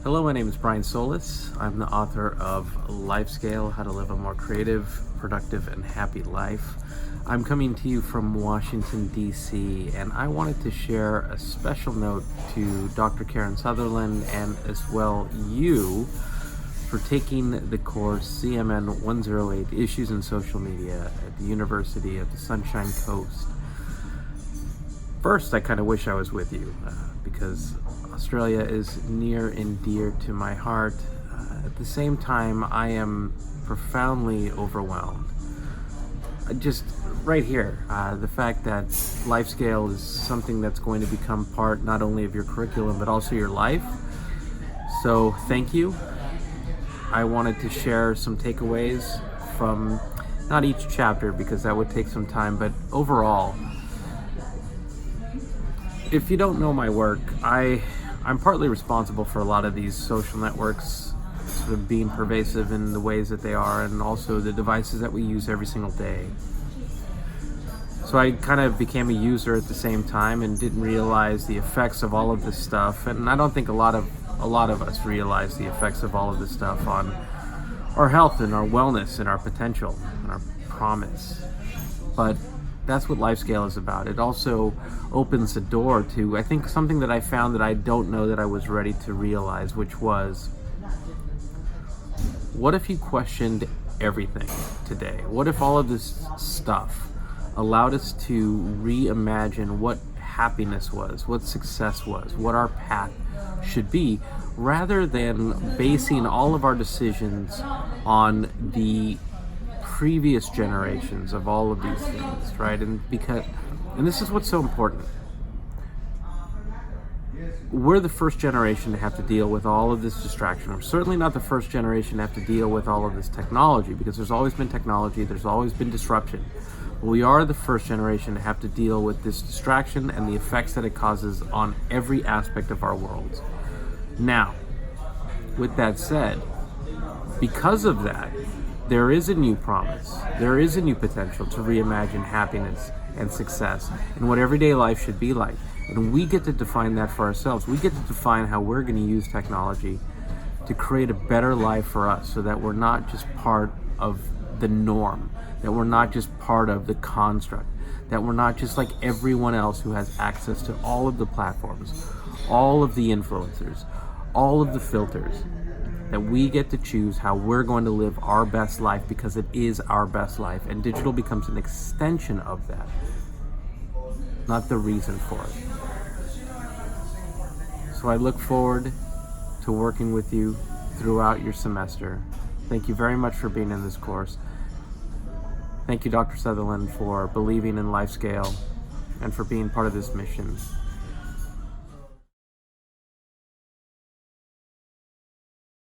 Hello, my name is Brian Solis. I'm the author of Lifescale, How to Live a More Creative, Productive, and Happy Life. I'm coming to you from Washington, D.C., and I wanted to share a special note to Dr. Karen Sutherland and as well you for taking the course CMN 108, Issues in Social Media at the University of the Sunshine Coast. First, I kind of wish I was with you because Australia is near and dear to my heart. At the same time, I am profoundly overwhelmed. Just right here, the fact that Lifescale is something that's going to become part not only of your curriculum but also your life. So thank you. I wanted to share some takeaways from not each chapter because that would take some time, but overall. If you don't know my work, I'm partly responsible for a lot of these social networks sort of being pervasive in the ways that they are, and also the devices that we use every single day. So I kind of became a user at the same time and didn't realize the effects of all of this stuff. And I don't think a lot of us realize the effects of all of this stuff on our health and our wellness and our potential and our promise. But that's what Lifescale is about. It also opens the door to, I think, something that I found that I don't know that I was ready to realize, which was, what if you questioned everything today? What if all of this stuff allowed us to reimagine what happiness was, what success was, what our path should be, rather than basing all of our decisions on the previous generations of all of these things, right? And this is what's so important. We're the first generation to have to deal with all of this distraction. We're certainly not the first generation to have to deal with all of this technology, because there's always been technology, there's always been disruption. But we are the first generation to have to deal with this distraction and the effects that it causes on every aspect of our world. Now, with that said, because of that, there is a new promise, there is a new potential to reimagine happiness and success and what everyday life should be like. And we get to define that for ourselves. We get to define how we're going to use technology to create a better life for us, so that we're not just part of the norm, that we're not just part of the construct, that we're not just like everyone else who has access to all of the platforms, all of the influencers, all of the filters. That we get to choose how we're going to live our best life, because it is our best life, and digital becomes an extension of that, not the reason for it. So I look forward to working with you throughout your semester. Thank you very much for being in this course. Thank you, Dr. Sutherland, for believing in Lifescale and for being part of this mission.